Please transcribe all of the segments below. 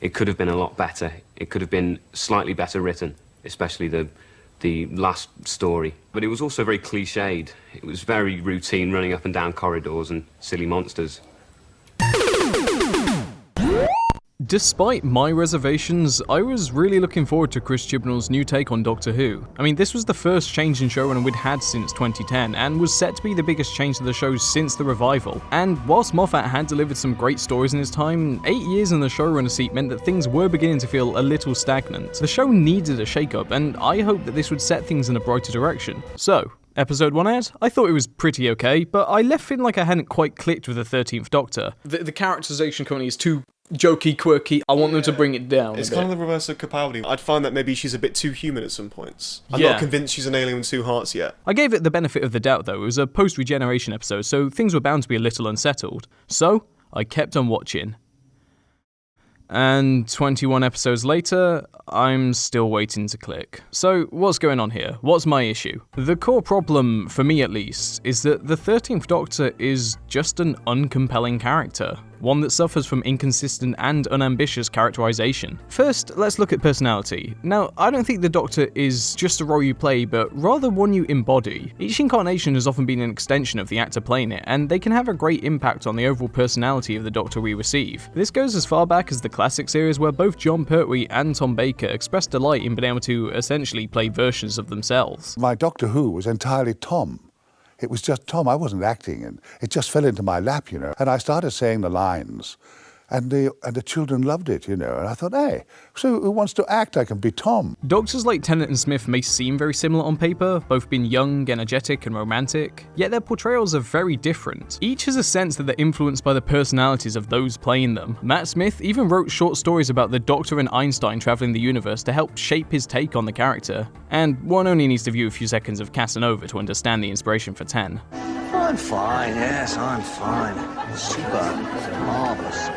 it could have been a lot better. It could have been slightly better written, especially the last story. But it was also very cliched. It was very routine, running up and down corridors and silly monsters. Despite my reservations, I was really looking forward to Chris Chibnall's new take on Doctor Who. I mean, this was the first change in showrunner we'd had since 2010, and was set to be the biggest change to the show since the revival. And whilst Moffat had delivered some great stories in his time, 8 years in the showrunner seat meant that things were beginning to feel a little stagnant. The show needed a shake-up, and I hoped that this would set things in a brighter direction. So, Episode 1 out, I thought it was pretty okay, but I left feeling like I hadn't quite clicked with the 13th Doctor. The characterization currently is too jokey, quirky. I want them to bring it down. It's kind of the reverse of Capaldi. I'd find that maybe she's a bit too human at some points. I'm not convinced she's an alien with two hearts yet. I gave it the benefit of the doubt though. It was a post-regeneration episode, so things were bound to be a little unsettled. So, I kept on watching. And 21 episodes later, I'm still waiting to click. So, what's going on here? What's my issue? The core problem, for me at least, is that the 13th Doctor is just an uncompelling character. One that suffers from inconsistent and unambitious characterization. First, let's look at personality. Now, I don't think the Doctor is just a role you play, but rather one you embody. Each incarnation has often been an extension of the actor playing it, and they can have a great impact on the overall personality of the Doctor we receive. This goes as far back as the classic series, where both Jon Pertwee and Tom Baker expressed delight in being able to essentially play versions of themselves. My Doctor Who was entirely Tom. It was just Tom. I wasn't acting, and it just fell into my lap, you know. And I started saying the lines, and the children loved it, you know. And I thought, hey, so who wants to act? I can be Tom. Doctors like Tennant and Smith may seem very similar on paper, both being young, energetic, and romantic, yet their portrayals are very different. Each has a sense that they're influenced by the personalities of those playing them. Matt Smith even wrote short stories about the Doctor and Einstein traveling the universe to help shape his take on the character. And one only needs to view a few seconds of Casanova to understand the inspiration for 10. I'm fine, yes, I'm fine. Super, marvellous.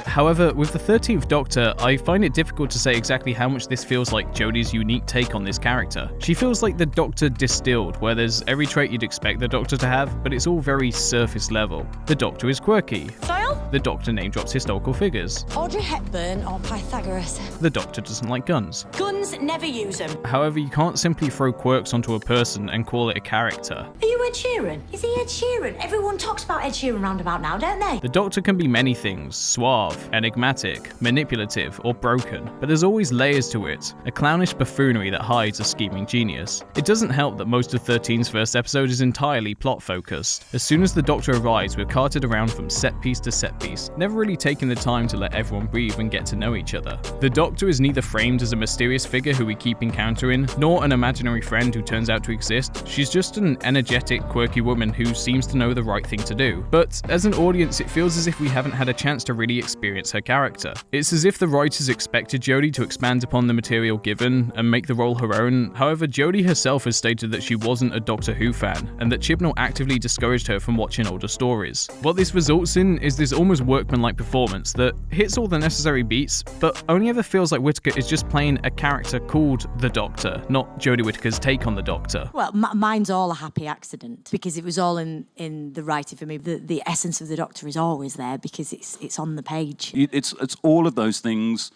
However, with the 13th Doctor, I find it difficult to say exactly how much this feels like Jodie's unique take on this character. She feels like the Doctor distilled, where there's every trait you'd expect the Doctor to have, but it's all very surface level. The Doctor is quirky. Style? The Doctor name drops historical figures. Audrey Hepburn or Pythagoras? The Doctor doesn't like guns. Guns, never use them. However, you can't simply throw quirks onto a person and call it a character. Are you Ed Sheeran? Is he Ed Sheeran? Everyone talks about Ed Sheeran roundabout now, don't they? The Doctor can be many things: suave, enigmatic, manipulative, or broken, but there's always layers to it, a clownish buffoonery that hides a scheming genius. It doesn't help that most of 13's first episode is entirely plot-focused. As soon as the Doctor arrives, we're carted around from set piece to set piece, never really taking the time to let everyone breathe and get to know each other. The Doctor is neither framed as a mysterious figure who we keep encountering, nor an imaginary friend who turns out to exist. She's just an energetic, quirky woman who seems to know the right thing to do. But as an audience, it feels as if we haven't had a chance to really experience her character. It's as if the writers expected Jodie to expand upon the material given and make the role her own. However, Jodie herself has stated that she wasn't a Doctor Who fan, and that Chibnall actively discouraged her from watching older stories. What this results in is this almost workmanlike performance that hits all the necessary beats, but only ever feels like Whittaker is just playing a character called the Doctor, not Jodie Whittaker's take on the Doctor. Well, mine's all a happy accident, because it was all in the writing for me. The essence of the Doctor is always there because it's on the page. It's all of those things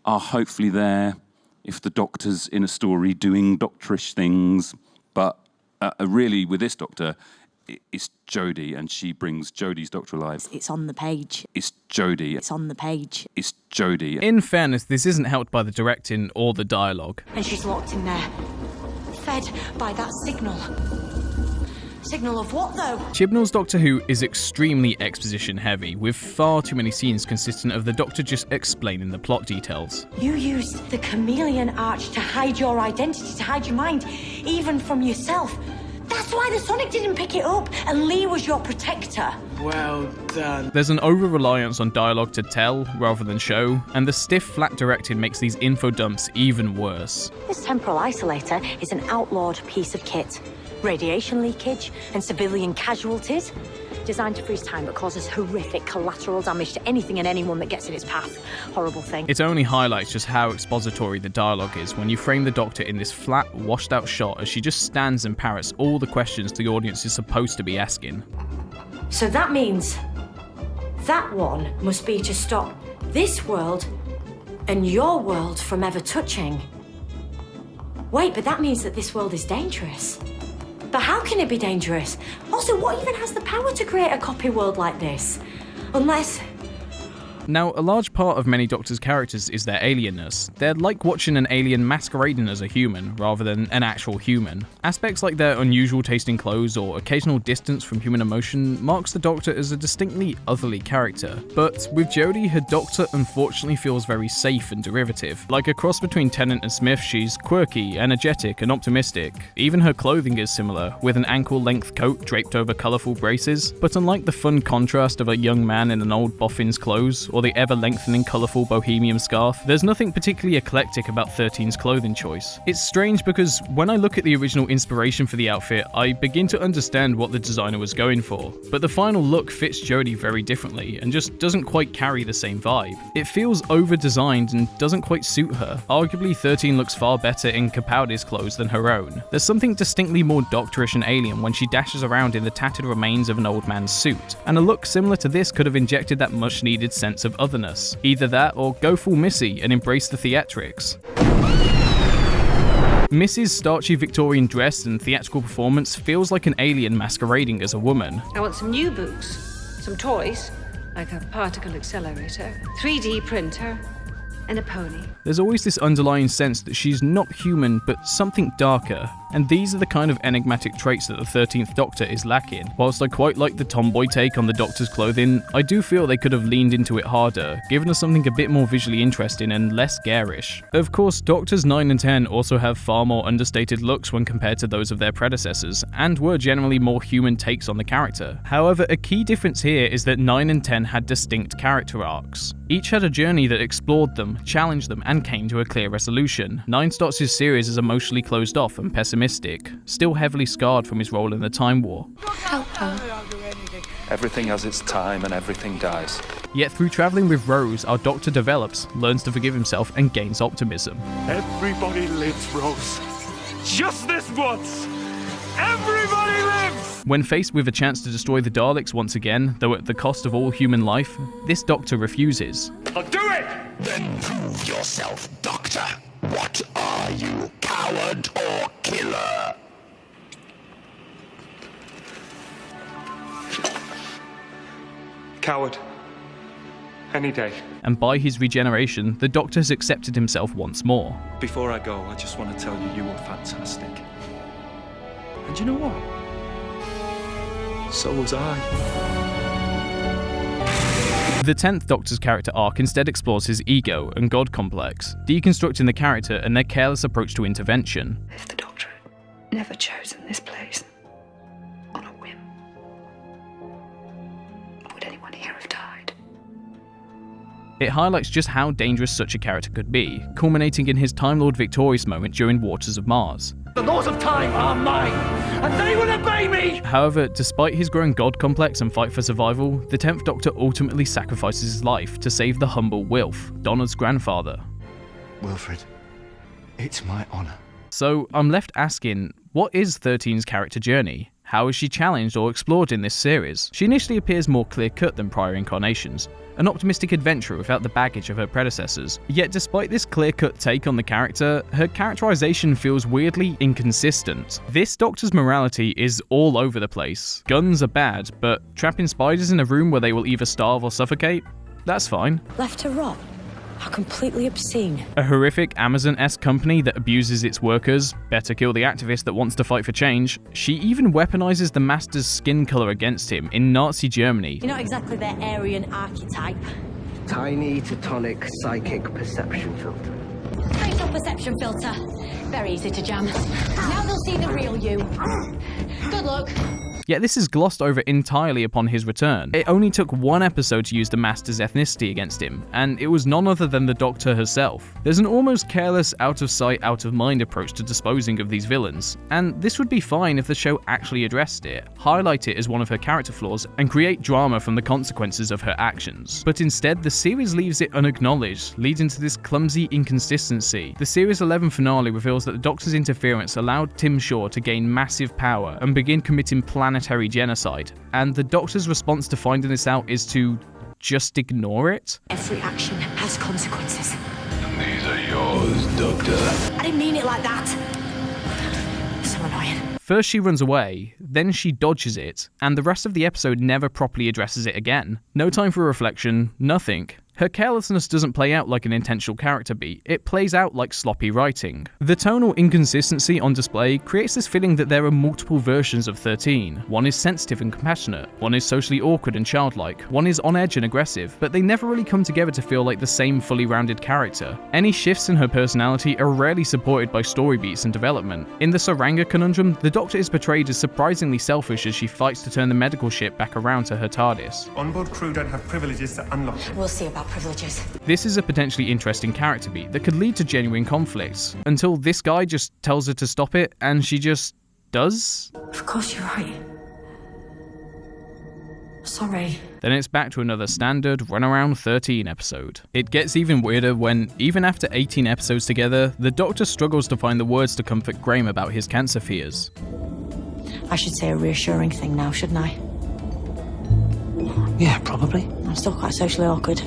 are hopefully there if the Doctor's in a story doing doctorish things, but really with this Doctor, it's Jodie, and she brings Jodie's Doctor alive. It's on the page. It's Jodie. It's on the page. It's Jodie. In fairness, this isn't helped by the directing or the dialogue. And she's locked in there, fed by that signal. Signal of what, though? Chibnall's Doctor Who is extremely exposition heavy, with far too many scenes consistent of the Doctor just explaining the plot details. You used the chameleon arch to hide your identity, to hide your mind, even from yourself. That's why the Sonic didn't pick it up, and Lee was your protector. Well done. There's an over-reliance on dialogue to tell rather than show, and the stiff, flat directing makes these info dumps even worse. This temporal isolator is an outlawed piece of kit. Radiation leakage and civilian casualties. Designed to freeze time but causes horrific collateral damage to anything and anyone that gets in its path. Horrible thing. It only highlights just how expository the dialogue is when you frame the Doctor in this flat, washed-out shot as she just stands and parrots all the questions the audience is supposed to be asking. So that means that one must be to stop this world and your world from ever touching. Wait, but that means that this world is dangerous. But how can it be dangerous? Also, what even has the power to create a copy world like this? Unless... Now, a large part of many Doctor's characters is their alienness. They're like watching an alien masquerading as a human, rather than an actual human. Aspects like their unusual taste in clothes or occasional distance from human emotion marks the Doctor as a distinctly otherly character. But with Jodie, her Doctor unfortunately feels very safe and derivative. Like a cross between Tennant and Smith, she's quirky, energetic, and optimistic. Even her clothing is similar, with an ankle-length coat draped over colourful braces. But unlike the fun contrast of a young man in an old boffin's clothes, or the ever-lengthening colourful bohemian scarf, there's nothing particularly eclectic about 13's clothing choice. It's strange because when I look at the original inspiration for the outfit, I begin to understand what the designer was going for, but the final look fits Jodie very differently and just doesn't quite carry the same vibe. It feels over-designed and doesn't quite suit her. Arguably, 13 looks far better in Capaldi's clothes than her own. There's something distinctly more doctorish and alien when she dashes around in the tattered remains of an old man's suit, and a look similar to this could have injected that much-needed sense of otherness. Either that or go full Missy and embrace the theatrics. Missy's starchy Victorian dress and theatrical performance feels like an alien masquerading as a woman. I want some new books, some toys, like a particle accelerator, 3D printer, and a pony. There's always this underlying sense that she's not human, but something darker, and these are the kind of enigmatic traits that the 13th Doctor is lacking. Whilst I quite like the tomboy take on the Doctor's clothing, I do feel they could have leaned into it harder, given us something a bit more visually interesting and less garish. Of course, Doctors 9 and 10 also have far more understated looks when compared to those of their predecessors, and were generally more human takes on the character. However, a key difference here is that 9 and 10 had distinct character arcs. Each had a journey that explored them, challenged them, and came to a clear resolution. 9 starts his series as emotionally closed off and pessimistic, still heavily scarred from his role in the Time War. Everything has its time and everything dies. Yet through travelling with Rose, our Doctor develops, learns to forgive himself, and gains optimism. Everybody lives, Rose. Just this once! Everybody lives! When faced with a chance to destroy the Daleks once again, though at the cost of all human life, this Doctor refuses. I'll do it! Then prove yourself, Doctor. What are you, coward or killer? Coward. Any day. And by his regeneration, the Doctor has accepted himself once more. Before I go, I just want to tell you, you were fantastic. And you know what? So was I. The 10th Doctor's character arc instead explores his ego and god complex, deconstructing the character and their careless approach to intervention. If the Doctor had never chosen this place on a whim, would anyone here have died? It highlights just how dangerous such a character could be, culminating in his Time Lord victorious moment during Waters of Mars. The laws of time are mine, and they will obey me! However, despite his growing god complex and fight for survival, the 10th Doctor ultimately sacrifices his life to save the humble Wilf, Donna's grandfather. Wilfred, it's my honour. So I'm left asking, what is 13's character journey? How is she challenged or explored in this series? She initially appears more clear-cut than prior incarnations, an optimistic adventurer without the baggage of her predecessors. Yet despite this clear-cut take on the character, her characterization feels weirdly inconsistent. This Doctor's morality is all over the place. Guns are bad, but trapping spiders in a room where they will either starve or suffocate? That's fine. Left to rot? How completely obscene. A horrific Amazon-esque company that abuses its workers, better kill the activist that wants to fight for change. She even weaponizes the Master's skin color against him in Nazi Germany. You're not exactly their Aryan archetype. Tiny Teutonic psychic perception filter. Facial perception filter. Very easy to jam. Now they'll see the real you. Good luck. Yet this is glossed over entirely upon his return. It only took one episode to use the Master's ethnicity against him, and it was none other than the Doctor herself. There's an almost careless, out-of-sight, out-of-mind approach to disposing of these villains, and this would be fine if the show actually addressed it, highlight it as one of her character flaws, and create drama from the consequences of her actions. But instead, the series leaves it unacknowledged, leading to this clumsy inconsistency. The Series 11 finale reveals that the Doctor's interference allowed Tim Shaw to gain massive power and begin committing planetary genocide, and the Doctor's response to finding this out is to just ignore it? Every action has consequences. These are yours, Doctor. I didn't mean it like that. So annoying. First she runs away, then she dodges it, and the rest of the episode never properly addresses it again. No time for reflection, nothing. Her carelessness doesn't play out like an intentional character beat, it plays out like sloppy writing. The tonal inconsistency on display creates this feeling that there are multiple versions of 13. One is sensitive and compassionate, one is socially awkward and childlike, one is on edge and aggressive, but they never really come together to feel like the same fully rounded character. Any shifts in her personality are rarely supported by story beats and development. In the Saranga conundrum, the Doctor is portrayed as surprisingly selfish as she fights to turn the medical ship back around to her TARDIS. Onboard crew don't have privileges to unlock. We'll see about privileges. This is a potentially interesting character beat that could lead to genuine conflicts, until this guy just tells her to stop it, and she just does? Of course you're right. Sorry. Then it's back to another standard runaround 13 episode. It gets even weirder when, even after 18 episodes together, the Doctor struggles to find the words to comfort Graham about his cancer fears. I should say a reassuring thing now, shouldn't I? Yeah, probably. I'm still quite socially awkward.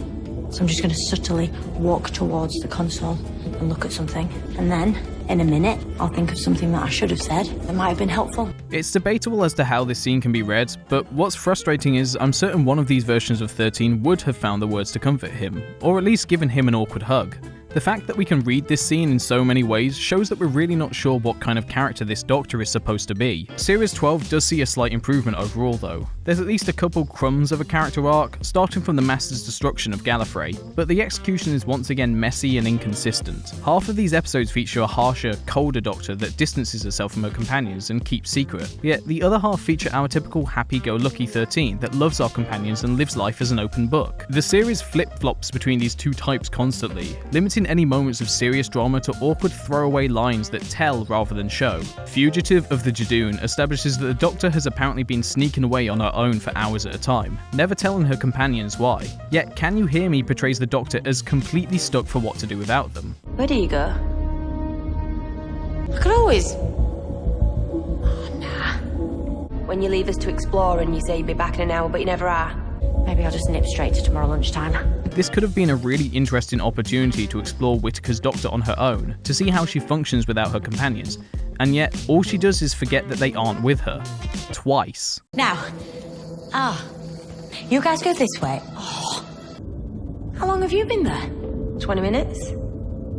So I'm just going to subtly walk towards the console and look at something. And then, in a minute, I'll think of something that I should have said that might have been helpful. It's debatable as to how this scene can be read, but what's frustrating is I'm certain one of these versions of 13 would have found the words to comfort him, or at least given him an awkward hug. The fact that we can read this scene in so many ways shows that we're really not sure what kind of character this Doctor is supposed to be. Series 12 does see a slight improvement overall though. There's at least a couple crumbs of a character arc, starting from the Master's destruction of Gallifrey, but the execution is once again messy and inconsistent. Half of these episodes feature a harsher, colder Doctor that distances herself from her companions and keeps secret, yet the other half feature our typical happy-go-lucky 13 that loves our companions and lives life as an open book. The series flip-flops between these two types constantly, limiting any moments of serious drama to awkward throwaway lines that tell rather than show. Fugitive of the Jadoon establishes that the Doctor has apparently been sneaking away on her own for hours at a time, never telling her companions why. Yet Can You Hear Me portrays the Doctor as completely stuck for what to do without them. Where do you go? I could always... Oh, nah. When you leave us to explore and you say you'd be back in an hour but you never are. Maybe I'll just nip straight to tomorrow lunchtime. This could have been a really interesting opportunity to explore Whittaker's Doctor on her own, to see how she functions without her companions, and yet all she does is forget that they aren't with her. Twice. Now. You guys go this way. Oh. How long have you been there? 20 minutes?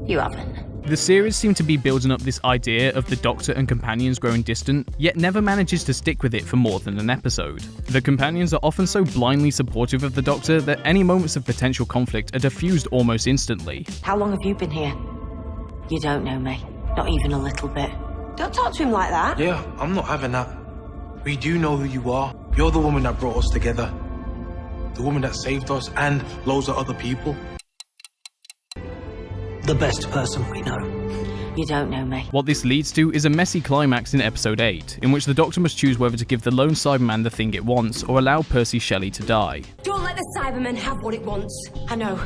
You haven't. The series seemed to be building up this idea of the Doctor and companions growing distant, yet never manages to stick with it for more than an episode. The companions are often so blindly supportive of the Doctor that any moments of potential conflict are diffused almost instantly. How long have you been here? You don't know me. Not even a little bit. Don't talk to him like that. Yeah, I'm not having that. We do know who you are. You're the woman that brought us together. The woman that saved us and loads of other people. The best person we know. You don't know me. What this leads to is a messy climax in episode 8, in which the Doctor must choose whether to give the lone Cyberman the thing it wants, or allow Percy Shelley to die. Don't let the Cyberman have what it wants. I know,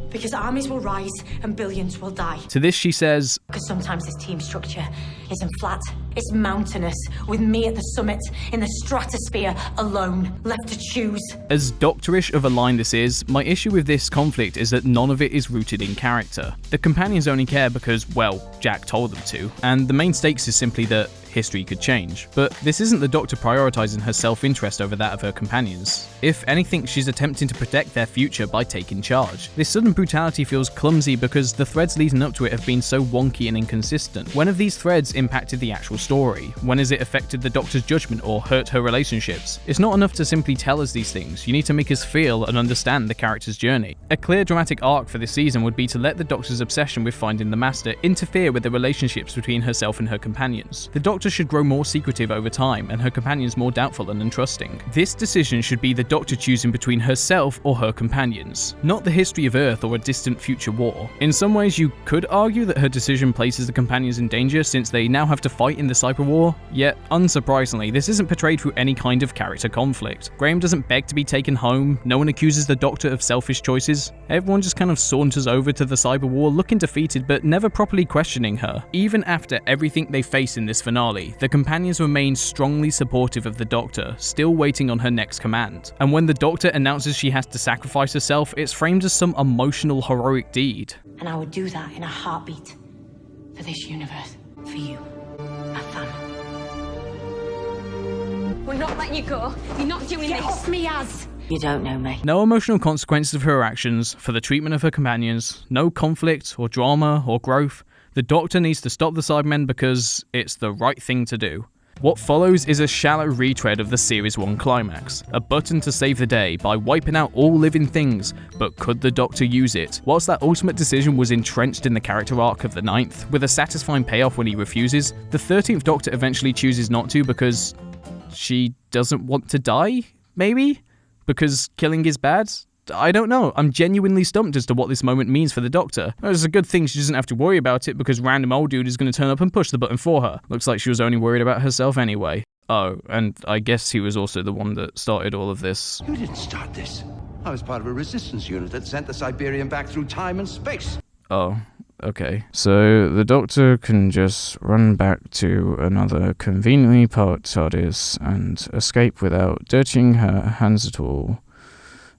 because armies will rise and billions will die. To this she says, because sometimes this team structure isn't flat, it's mountainous, with me at the summit, in the stratosphere, alone, left to choose. As Doctorish of a line this is, my issue with this conflict is that none of it is rooted in character. The companions only care because, well, Jack told them to, and the main stakes is simply that history could change. But this isn't the Doctor prioritising her self-interest over that of her companions. If anything, she's attempting to protect their future by taking charge. This sudden brutality feels clumsy because the threads leading up to it have been so wonky and inconsistent. When have these threads impacted the actual story? When has it affected the Doctor's judgment or hurt her relationships? It's not enough to simply tell us these things, you need to make us feel and understand the character's journey. A clear dramatic arc for this season would be to let the Doctor's obsession with finding the Master interfere with the relationships between herself and her companions. The Doctor should grow more secretive over time and her companions more doubtful and untrusting. This decision should be the Doctor choosing between herself or her companions, not the history of Earth or a distant future war. In some ways you could argue that her decision places the companions in danger since they now have to fight in the cyber war, yet unsurprisingly this isn't portrayed through any kind of character conflict. Graham doesn't beg to be taken home, no one accuses the Doctor of selfish choices, everyone just kind of saunters over to the cyber war looking defeated but never properly questioning her. Even after everything they face in this finale, finale, the companions remain strongly supportive of the Doctor, still waiting on her next command. And when the Doctor announces she has to sacrifice herself, it's framed as some emotional, heroic deed. And I would do that in a heartbeat. For this universe. For you. My family. We're not letting you go. You're not doing this. Get off me, Az! You don't know me. No emotional consequences of her actions for the treatment of her companions, no conflict or drama or growth. The Doctor needs to stop the Cybermen because it's the right thing to do. What follows is a shallow retread of the Series 1 climax, a button to save the day by wiping out all living things, but could the Doctor use it? Whilst that ultimate decision was entrenched in the character arc of the 9th, with a satisfying payoff when he refuses, the 13th Doctor eventually chooses not to because she doesn't want to die, maybe? Because killing is bad? I don't know. I'm genuinely stumped as to what this moment means for the Doctor. It's a good thing she doesn't have to worry about it because random old dude is going to turn up and push the button for her. Looks like she was only worried about herself anyway. Oh, and I guess he was also the one that started all of this. You didn't start this. I was part of a resistance unit that sent the Siberian back through time and space. Oh, okay. So the Doctor can just run back to another conveniently parked TARDIS and escape without dirtying her hands at all.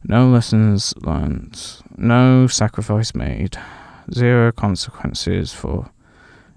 No lessons learned, no sacrifice made, zero consequences for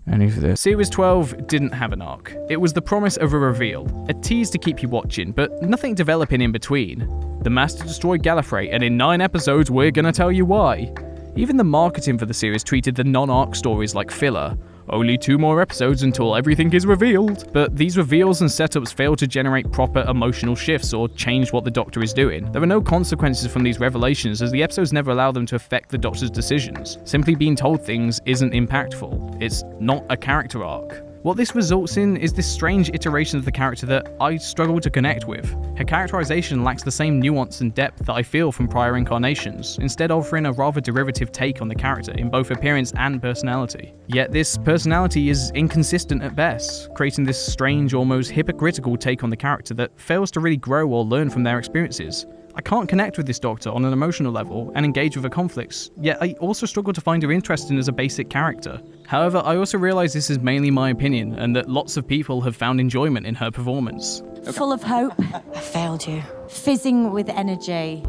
any of this. Series 12 didn't have an arc. It was the promise of a reveal, a tease to keep you watching, but nothing developing in between. The Master destroyed Gallifrey, and in 9 episodes we're gonna tell you why. Even the marketing for the series treated the non-arc stories like filler. Only 2 more episodes until everything is revealed. But these reveals and setups fail to generate proper emotional shifts or change what the Doctor is doing. There are no consequences from these revelations as the episodes never allow them to affect the Doctor's decisions. Simply being told things isn't impactful. It's not a character arc. What this results in is this strange iteration of the character that I struggle to connect with. Her characterization lacks the same nuance and depth that I feel from prior incarnations, instead offering a rather derivative take on the character in both appearance and personality. Yet this personality is inconsistent at best, creating this strange, almost hypocritical take on the character that fails to really grow or learn from their experiences. I can't connect with this Doctor on an emotional level and engage with her conflicts, yet I also struggle to find her interesting as a basic character. However, I also realise this is mainly my opinion, and that lots of people have found enjoyment in her performance. Okay. Full of hope. I failed you. Fizzing with energy.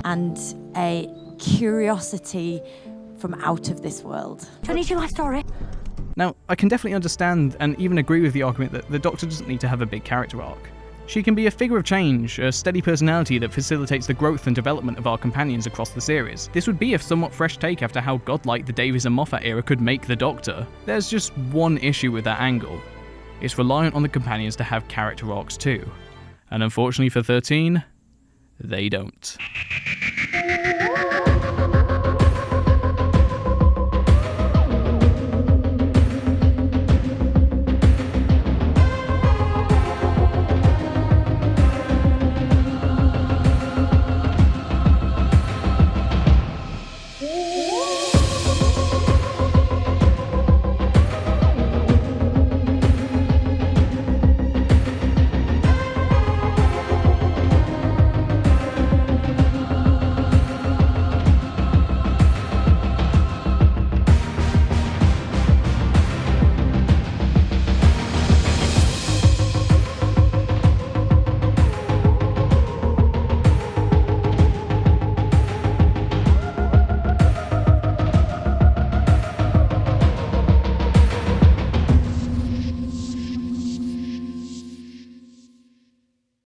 And a curiosity from out of this world. Do I need your life story? Now, I can definitely understand and even agree with the argument that the Doctor doesn't need to have a big character arc. She can be a figure of change, a steady personality that facilitates the growth and development of our companions across the series. This would be a somewhat fresh take after how godlike the Davies and Moffat era could make the Doctor. There's just one issue with that angle. It's reliant on the companions to have character arcs too. And unfortunately for 13, they don't.